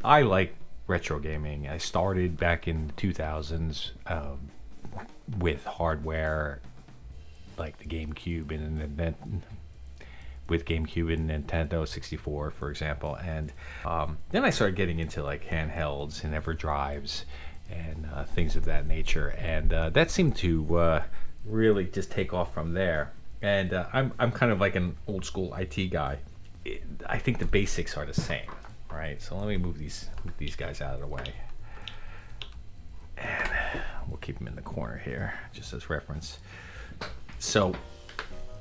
I like retro gaming. I started back in the 2000s with hardware like the GameCube and with GameCube and Nintendo 64, for example. And then I started getting into like handhelds and ever drives and things of that nature. And that seemed to really just take off from there. And I'm kind of like an old school IT guy. I think the basics are the same, right? So let me move these guys out of the way. And we'll keep them in the corner here, just as reference. So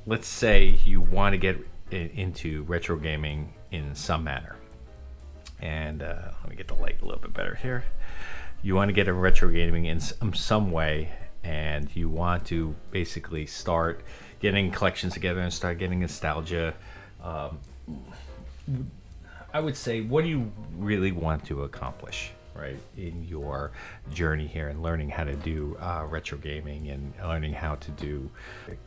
let's say you want to get into retro gaming in some manner. And let me get the light a little bit better here. You want to get a retro gaming in some way, and you want to basically start getting collections together and start getting nostalgia. I would say, what do you really want to accomplish, right, in your journey here and learning how to do retro gaming and learning how to do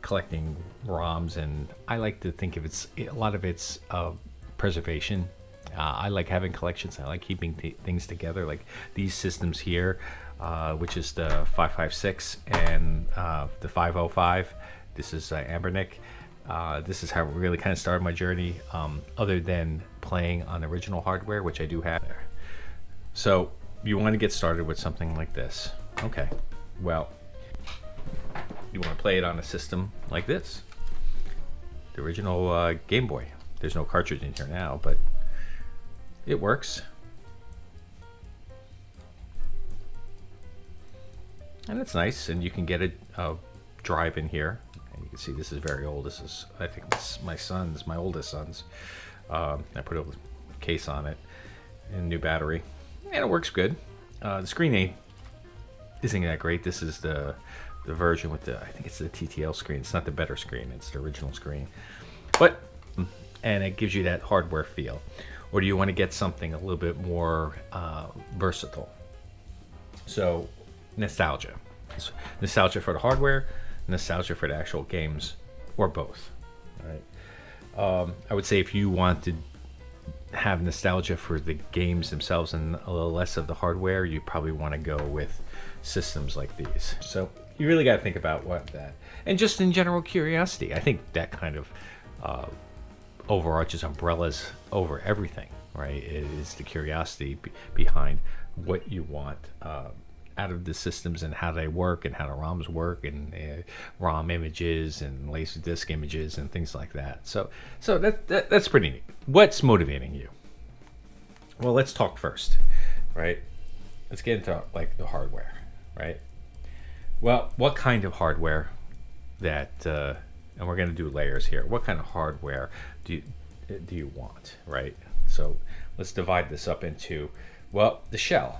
collecting ROMs? And I like to think of a lot of it's preservation. I like having collections. I like keeping things together, like these systems here, which is the 556 and the 505. This is Ambernick. This is how it really kind of started my journey, other than playing on original hardware, which I do have there. So you want to get started with something like this. Okay, well, you want to play it on a system like this, the original Game Boy. There's no cartridge in here now, but it works. And it's nice, and you can get a drive in here. And you can see this is very old. This is, I think, this is my oldest son's. I put a case on it and new battery, and it works good. The screen isn't that great. This is the version with I think it's the TTL screen. It's not the better screen. It's the original screen, and it gives you that hardware feel. Or do you want to get something a little bit more versatile? So nostalgia for the hardware, nostalgia for the actual games, or both, right? I would say if you want to have nostalgia for the games themselves and a little less of the hardware, you probably want to go with systems like these. So you really got to think about that, and just in general curiosity. I think that kind of overarches umbrellas over everything, right? It is the curiosity behind what you want out of the systems and how they work and how the ROMs work and ROM images and Laserdisc images and things like that. So that's pretty neat. What's motivating you? Well, let's talk first, right? Let's get into like the hardware, right? Well, what kind of hardware and we're going to do layers here. What kind of hardware do you want, right? So let's divide this up into, well, the shell,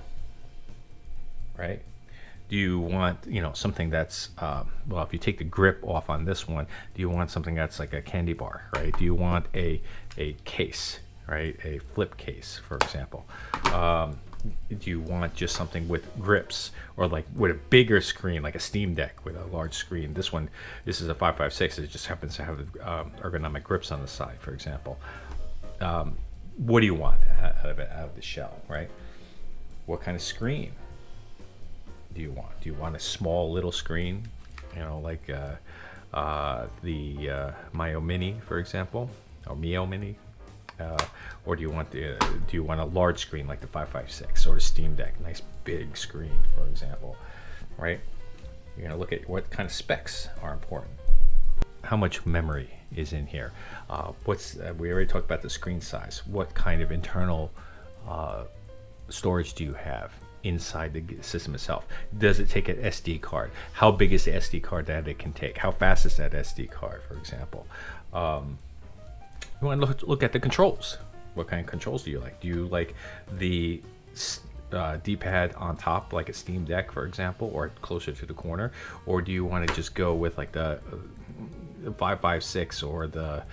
right? Do you want, something that's, well, if you take the grip off on this one, do you want something that's like a candy bar, right? Do you want a case, right? A flip case, for example. Do you want just something with grips, or like with a bigger screen, like a Steam Deck with a large screen? This is a 556. It just happens to have ergonomic grips on the side, for example. What do you want out of the shell, right? What kind of screen do you want? Do you want a small little screen, like the Mio Mini, for example, or Mio Mini? Or do you want a large screen like the 556 or the Steam Deck, nice big screen, for example, right? You're gonna look at what kind of specs are important. How much memory is in here? We already talked about the screen size. What kind of internal storage do you have inside the system itself? Does it take an SD card? How big is the SD card that it can take? How fast is that SD card, for example? You want to look at the controls. What kind of controls do you like? Do you like the D-pad on top, like a Steam Deck, for example, or closer to the corner? Or do you want to just go with like the 556 or the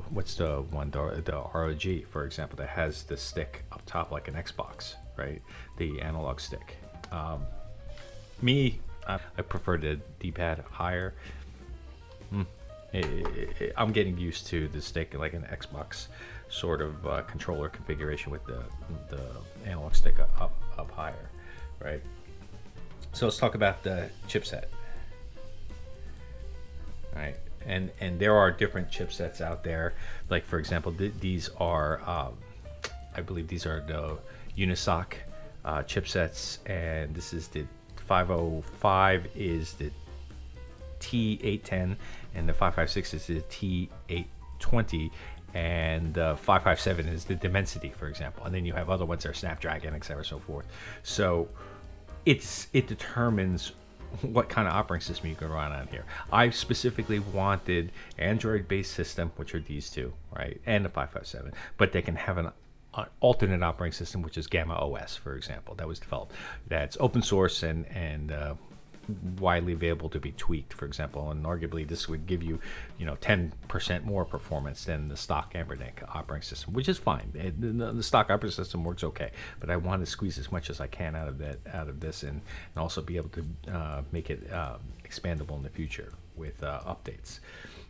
what's the one, the ROG, for example, that has the stick up top like an Xbox, right? The analog stick. I prefer the D-pad higher. I'm getting used to the stick like an Xbox sort of controller configuration with the analog stick up higher, right? So let's talk about the chipset, right? And there are different chipsets out there. Like for example, these are I believe these are the Unisoc chipsets, and this is the 505 is the T810, and the 556 is the T820, and the 557 is the Dimensity, for example. And then you have other ones that are Snapdragon, etc., so forth. So it determines what kind of operating system you can run on here. I specifically wanted Android-based system, which are these two, right, and the 557, but they can have an alternate operating system, which is Gamma OS, for example, that was developed. That's open source and widely available to be tweaked, for example, and arguably this would give you, 10% more performance than the stock Anbernic operating system, which is fine. The stock operating system works okay, but I want to squeeze as much as I can out of this, and also be able to make it expandable in the future with updates.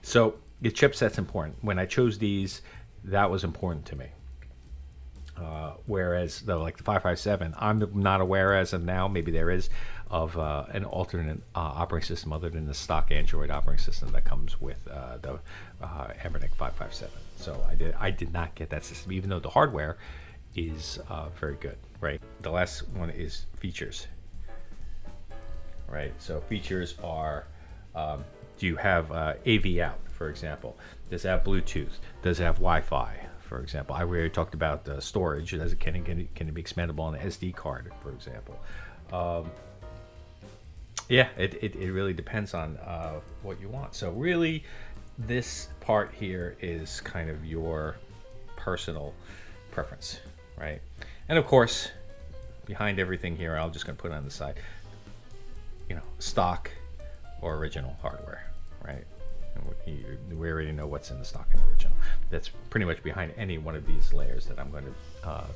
So the chipset's important. When I chose these, that was important to me. Whereas like the 557, I'm not aware as of now, maybe there is, of an alternate operating system other than the stock Android operating system that comes with the Anbernic 557. So I did not get that system, even though the hardware is very good, right? The last one is features, right? So features are, do you have AV out, for example? Does it have Bluetooth? Does it have Wi-Fi? For example, I already talked about storage. Can it be expandable on an SD card, for example? Yeah, it really depends on what you want. So really, this part here is kind of your personal preference, right? And of course, behind everything here, I'm just going to put it on the side, stock or original hardware, right? We already know what's in the stock and original. That's pretty much behind any one of these layers that I'm going to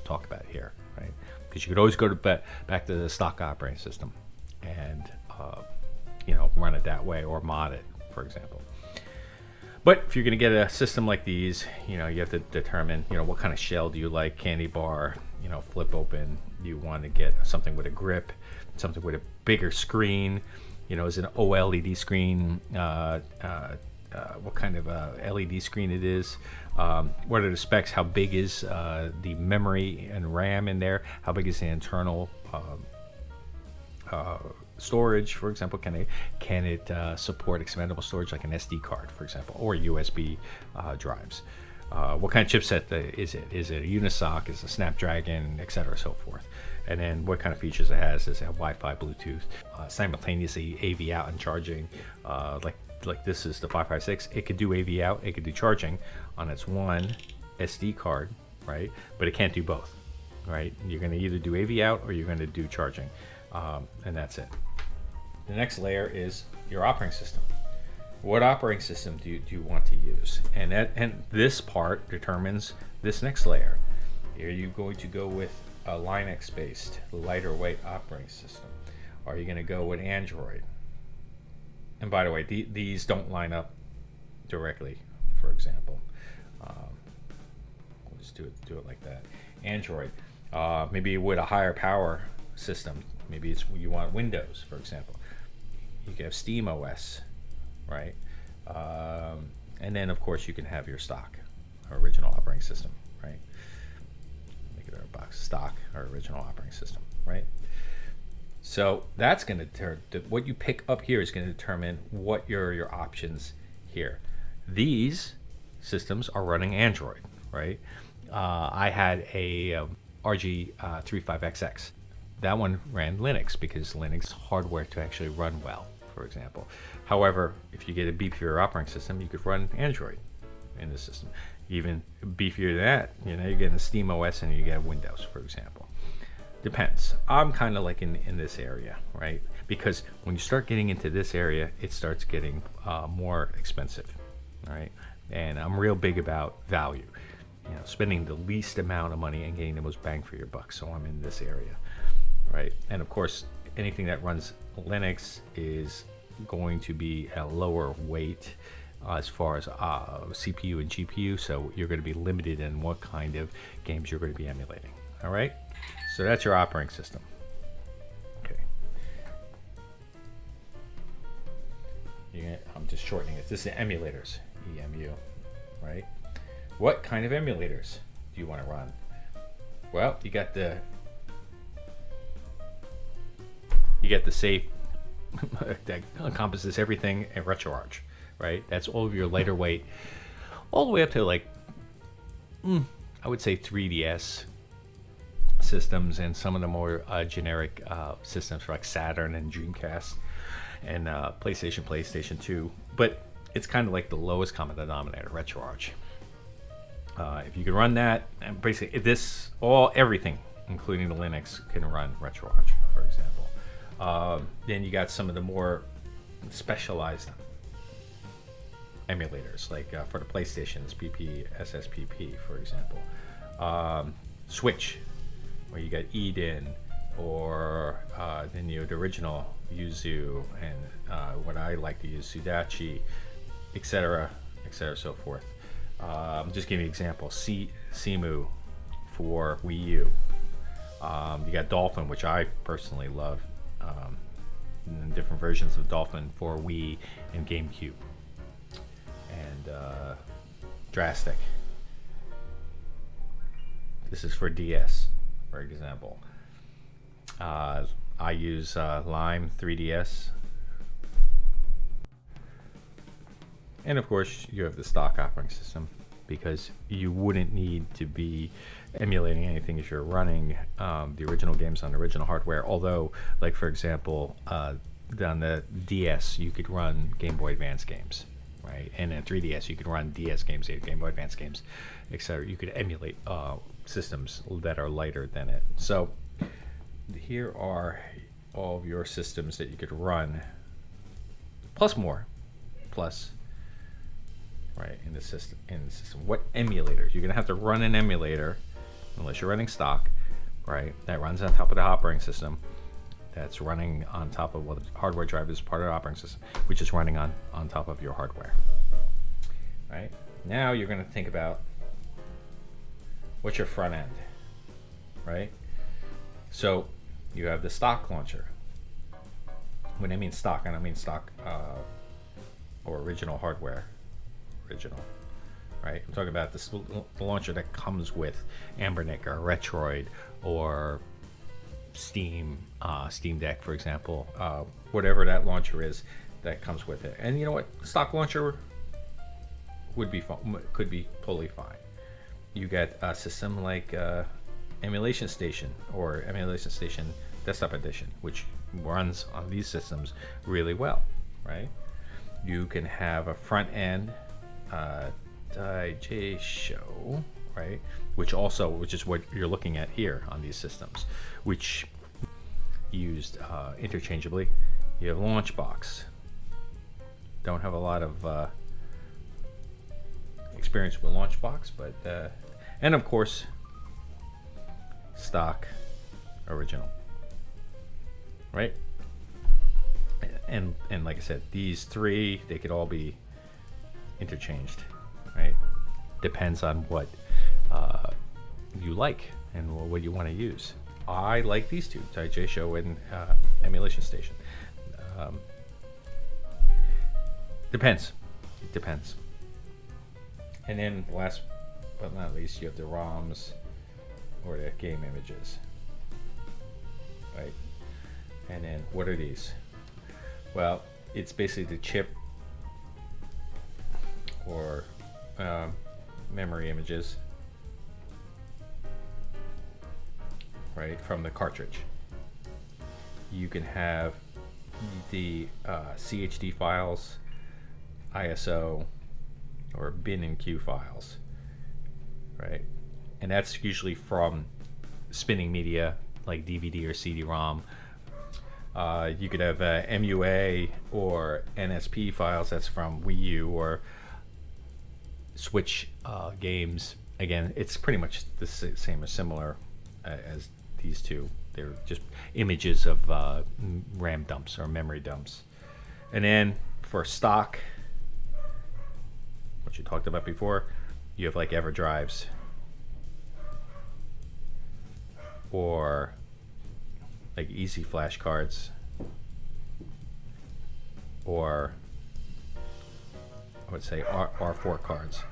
talk about here, right? Because you could always go to back to the stock operating system and run it that way, or mod it, for example. But if you're going to get a system like these, you have to determine, what kind of shell do you like, candy bar, flip open. Do you want to get something with a grip, something with a bigger screen? Is it an OLED screen? What kind of LED screen it is? What are the specs? How big is the memory and RAM in there? How big is the internal storage, for example? Can it support expandable storage like an SD card, for example, or USB drives? What kind of chipset is it? Is it a Unisoc? Is it a Snapdragon, etc., so forth? And then what kind of features it has? Does it have Wi-Fi, Bluetooth, simultaneously AV out and charging? Like this is the 556. It could do AV out. It could do charging on its one SD card, right? But it can't do both, right? You're going to either do AV out or you're going to do charging, and that's it. The next layer is your operating system. What operating system do you want to use? And this part determines this next layer. Are you going to go with a Linux-based, lighter weight operating system? Are you going to go with Android? And by the way, these don't line up directly, for example. We'll just do it like that. Android, maybe with a higher power system. Maybe you want Windows, for example. You can have Steam OS, right? And then, of course, you can have your stock or original operating system, right? Make it a box, stock or original operating system, right? So that's going to what you pick up here is going to determine what your options here. These systems are running Android, right? I had a RG35XX. That one ran Linux because Linux hardware to actually run well, for example. However, if you get a beefier operating system, you could run Android in the system. Even beefier than that, you're getting a Steam OS and you get Windows, for example. Depends. I'm kind of like in this area, right? Because when you start getting into this area, it starts getting more expensive, right? And I'm real big about value, spending the least amount of money and getting the most bang for your buck. So I'm in this area, right? And of course, anything that runs Linux is going to be a lower weight as far as CPU and GPU, so you're going to be limited in what kind of games you're going to be emulating. All right, so that's your operating system. Okay, I'm just shortening it. This is emulators, EMU, right? What kind of emulators do you want to run? Well, you got the safe that encompasses everything in RetroArch, right? That's all of your lighter weight, all the way up to like, I would say 3DS systems and some of the more generic systems like Saturn and Dreamcast and PlayStation 2. But it's kind of like the lowest common denominator, RetroArch. If you can run that, and basically everything, including the Linux, can run RetroArch, for example. Then you got some of the more specialized emulators, like for the PlayStation's SSPP, for example. Switch, where you got Eden, or then the original Yuzu, and what I like to use, Sudachi, etc., so forth. Just give you an example. Cemu for Wii U. You got Dolphin, which I personally love. And different versions of Dolphin for Wii and GameCube. And Drastic. This is for DS, for example. I use Lime 3DS. And of course, you have the stock operating system, because you wouldn't need to be emulating anything as you're running the original games on the original hardware. Although, like for example, on the DS, you could run Game Boy Advance games, right? And in 3DS, you could run DS games, Game Boy Advance games, etc. You could emulate systems that are lighter than it. So here are all of your systems that you could run, plus more, plus. Right, in the system. What emulators? You're gonna have to run an emulator, unless you're running stock, right? That runs on top of the operating system. That's running on top of the hardware drive is part of the operating system, which is running on top of your hardware. Right? Now you're gonna think about what's your front end, right? So you have the stock launcher. When I mean stock, I don't mean stock or original hardware. Right? I'm talking about the launcher that comes with Ambernic or Retroid or Steam Deck, for example. Whatever that launcher is that comes with it. And you know what? Stock launcher could be totally fine. You get a system like Emulation Station or Emulation Station Desktop Edition, which runs on these systems really well, right? You can have a front end Show, right? Which is what you're looking at here on these systems, which used interchangeably. You have Launchbox. Don't have a lot of experience with Launchbox, but and of course, stock original, right? And like I said, these three, they could all be interchanged, right? Depends on what you like and what you want to use. I like these two, Show and Emulation Station. Depends. It depends. And then last but not least, you have the ROMs or the game images, right? And then what are these? Well, it's basically the chip or memory images, right, from the cartridge. You can have the CHD files, ISO, or bin and Q files, right? And that's usually from spinning media like DVD or CD-ROM. You could have MUA or NSP files. That's from Wii U or Switch games. Again, it's pretty much the same or similar as these two. They're just images of RAM dumps or memory dumps. And then for stock, you talked about before. You have like EverDrives or like easy flashcards, or I would say R4 cards.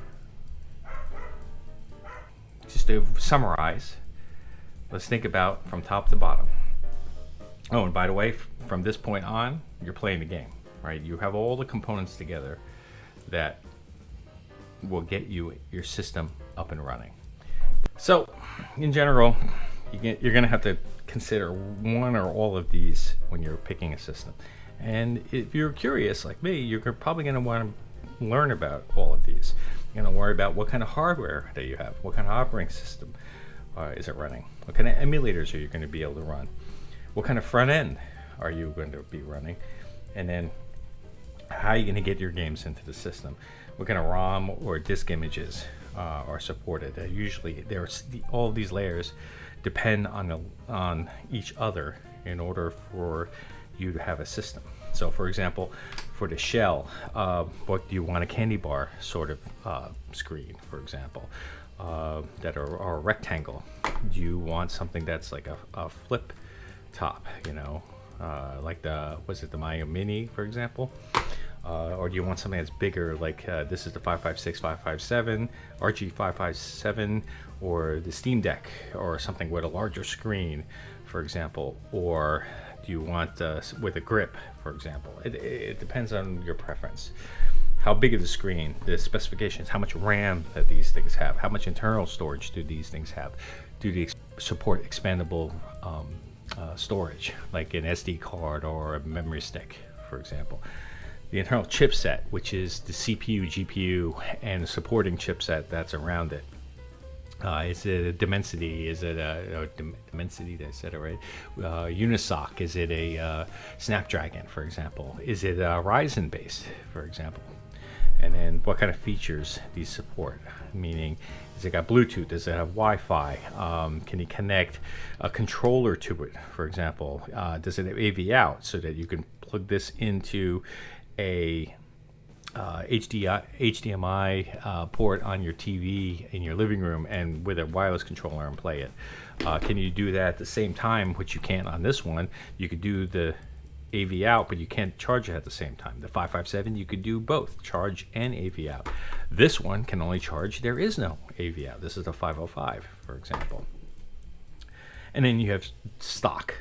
Just to summarize, let's think about from top to bottom. Oh, and by the way, from this point on, you're playing the game, right? You have all the components together that will get you your system up and running. So, in general, you're going to have to consider one or all of these when you're picking a system. And if you're curious like me, you're probably going to want to learn about all of these. You're going to worry about what kind of hardware that you have, what kind of operating system is it running, what kind of emulators are you going to be able to run, what kind of front end are you going to be running, and then how are you going to get your games into the system, what kind of ROM or disk images are supported. Usually all of these layers depend on each other in order for you to have a system. So for example, for the shell, what do you want, a candy bar sort of screen, for example, that are a rectangle? Do you want something that's like a flip top, you know, like the Maya Mini, for example? Or do you want something that's bigger, like this is the 556, 557, RG557, or the Steam Deck, or something with a larger screen, for example? Or do you want with a grip, for example? It depends on your preference. How big is the screen, the specifications, how much RAM that these things have, how much internal storage do these things have, do they support expandable storage, like an SD card or a memory stick, for example. The internal chipset, which is the CPU, GPU, and the supporting chipset that's around it. Is it a Dimensity? Is it a Dimensity? Did I said it right? Unisoc? Is it a Snapdragon, for example? Is it a Ryzen based, for example? And then what kind of features these support? Meaning, has it got Bluetooth? Does it have Wi-Fi? Can you connect a controller to it, for example? Does it have AV out so that you can plug this into a HDMI port on your TV in your living room and with a wireless controller and play it? Can you do that at the same time, which you can't on this one? You could do the AV out, but you can't charge it at the same time. The 557, you could do both, charge and AV out. This one can only charge, there is no AV out. This is the 505, for example. And then you have stock,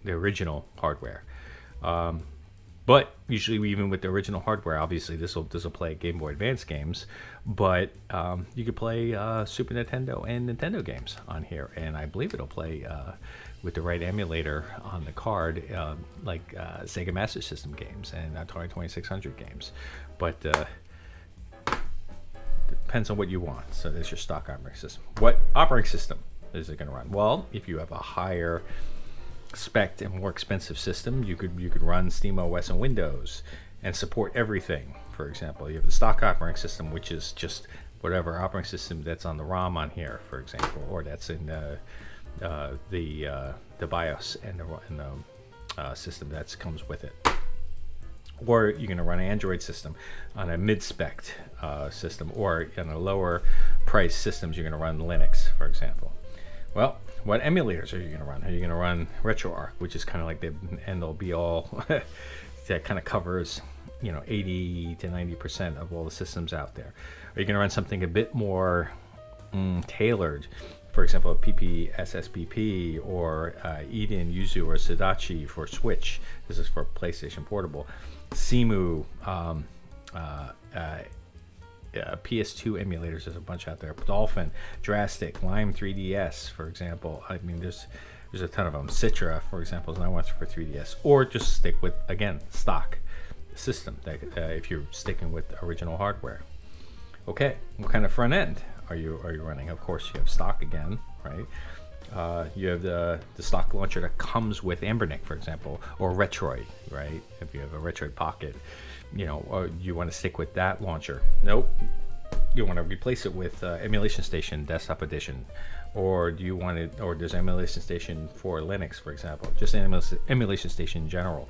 the original hardware. But usually, even with the original hardware, obviously this will play Game Boy Advance games, but you could play Super Nintendo and Nintendo games on here, and I believe it'll play with the right emulator on the card, like Sega Master System games and Atari 2600 games. But depends on what you want. So there's your stock operating system. What operating system is it going to run? Well, if you have a higher spec and more expensive system, you could run SteamOS and Windows and support everything. For example, you have the stock operating system, which is just whatever operating system that's on the ROM on here, for example, or that's in the BIOS and the system that comes with it. Or you're going to run an Android system on a mid-spec system, or in a lower price systems, you're going to run Linux, for example. Well, what emulators are you going to run? Are you going to run RetroArch, which is kind of like the end-all be-all that kind of covers, 80 to 90% of all the systems out there? Are you going to run something a bit more tailored? For example, PPSSBP or Eden, Yuzu, or Sadachi for Switch. This is for PlayStation Portable. Cemu, PS2 emulators, there's a bunch out there. Dolphin, Drastic, Lime 3DS, for example. I mean, there's a ton of them. Citra, for example, is another one for 3DS. Or just stick with, again, stock system that, if you're sticking with original hardware. Okay, what kind of front end are you running? Of course, you have stock again, right? You have the stock launcher that comes with Ambernic, for example, or Retroid, right? If you have a Retroid Pocket, or you want to stick with that launcher. Nope. You want to replace it with Emulation Station Desktop Edition, or do you want it? Or there's Emulation Station for Linux, for example. Just Emulation Station in general.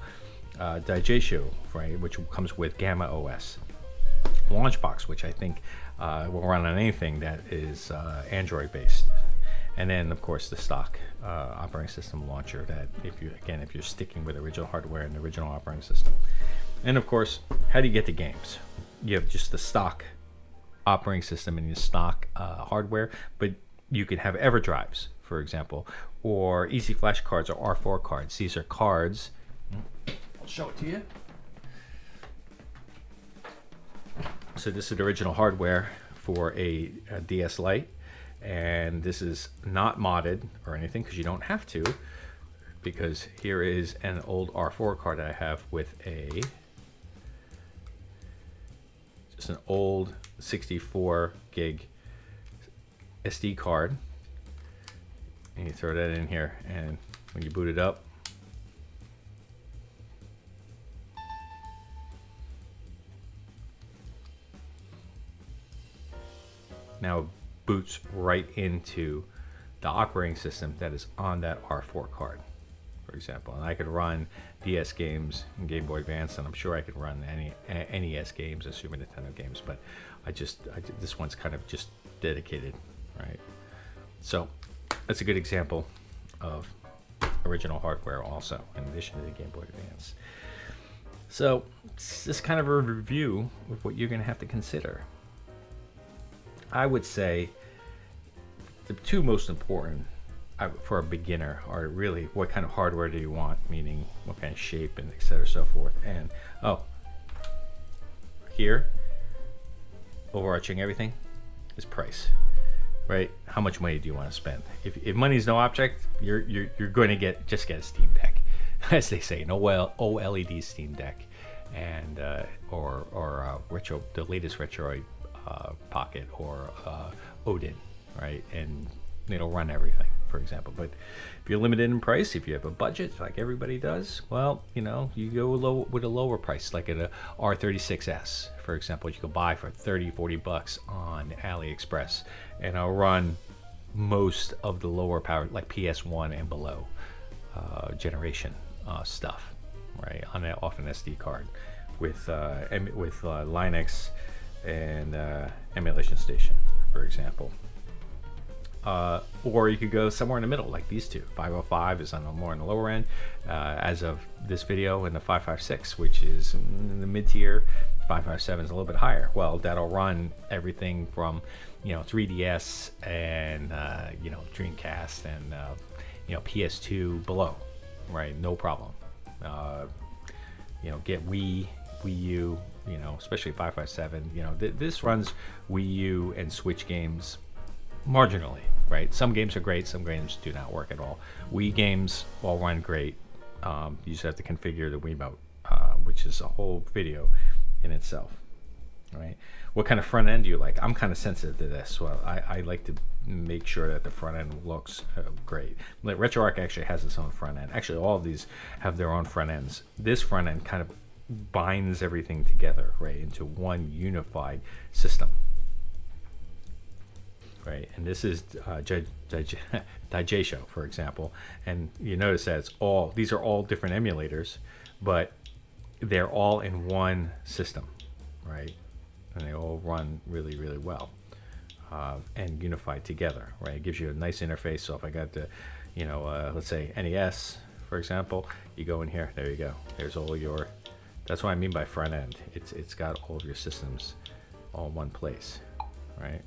Daigeisho, right, which comes with Gamma OS. launch box, which I think will run on anything that is Android based. And then of course the stock operating system launcher, that if you're sticking with original hardware and the original operating system. And of course, how do you get the games? You have just the stock operating system and your stock hardware, but you can have EverDrives, for example, or Easy Flash cards or R4 cards. These are cards. I'll show it to you. So this is the original hardware for a DS Lite, and this is not modded or anything because you don't have to, because here is an old R4 card that I have with just an old 64 gig SD card, and you throw that in here, and when you boot it up, now it boots right into the operating system that is on that R4 card, for example. And I could run DS games and Game Boy Advance, and I'm sure I could run any NES games and Super Nintendo games, but this one's kind of just dedicated, right? So that's a good example of original hardware also, in addition to the Game Boy Advance. So it's just kind of a review of what you're going to have to consider. I would say the two most important for a beginner are really what kind of hardware do you want, meaning what kind of shape and et cetera, so forth. And here, overarching everything is price, right? How much money do you want to spend? If money is no object, you're going to just get a Steam Deck, as they say, an OLED Steam Deck, and or the latest Retroid Pocket or Odin, right? And it'll run everything, for example. But if you're limited in price, if you have a budget like everybody does, well, you go with a lower price, like an R36S, for example, you could buy for $30-40 on AliExpress, and it'll run most of the lower power, like PS1 and below generation stuff, right, off an SD card with Linux and emulation station, for example. Or you could go somewhere in the middle, like these two. 505 is more on the lower end, as of this video, and the 556, which is in the mid-tier. 557 is a little bit higher. Well, that'll run everything from 3DS and Dreamcast and PS2 below, right? No problem. Get Wii U, especially 557. This runs Wii U and Switch games marginally, right? Some games are great, some games do not work at all. Wii games all run great. You just have to configure the Wiimote, which is a whole video in itself, right? What kind of front end do you like? I'm kind of sensitive to this. Well, I like to make sure that the front end looks great. Like RetroArch actually has its own front end. Actually, all of these have their own front ends. This front end kind of binds everything together, right, into one unified system, right? And this is Digesho, for example, and you notice that these are all different emulators, but they're all in one system, right? And they all run really, really well and unified together, right? It gives you a nice interface. So if I got the, let's say NES, for example, you go in here, there you go. There's all your, that's what I mean by front end. It's got all of your systems all in one place, right?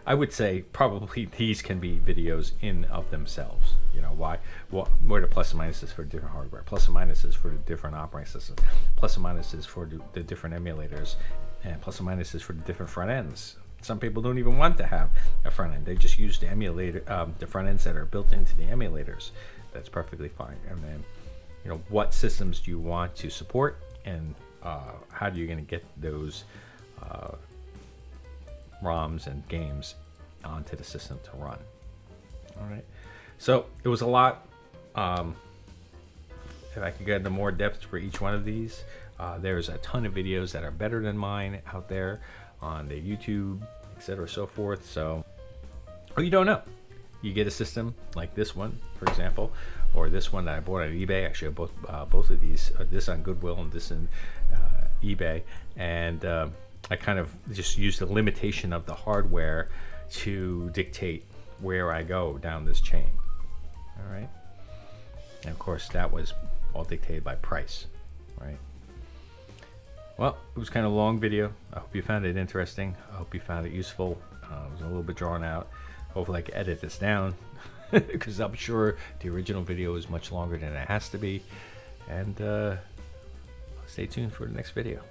I would say probably these can be videos in of themselves. Why? What are the plus and minuses for different hardware? Plus and minuses for the different operating systems. Plus and minuses for the different emulators, and plus and minuses for the different front ends. Some people don't even want to have a front end. They just use the emulator, the front ends that are built into the emulators. That's perfectly fine. And then, what systems do you want to support, and how are you going to get those ROMs and games onto the system to run? All right. So it was a lot. If I could get into more depth for each one of these, there's a ton of videos that are better than mine out there on the YouTube, etc., so forth. So, or you don't know. you get a system like this one, for example, or this one that I bought on eBay. I showed both of these, this on Goodwill and this in eBay, and I kind of just used the limitation of the hardware to dictate where I go down this chain. All right, and of course that was all dictated by price, right? Well, it was kind of a long video. I hope you found it interesting. I hope you found it useful. It was a little bit drawn out. Hopefully I can edit this down because I'm sure the original video is much longer than it has to be. And stay tuned for the next video.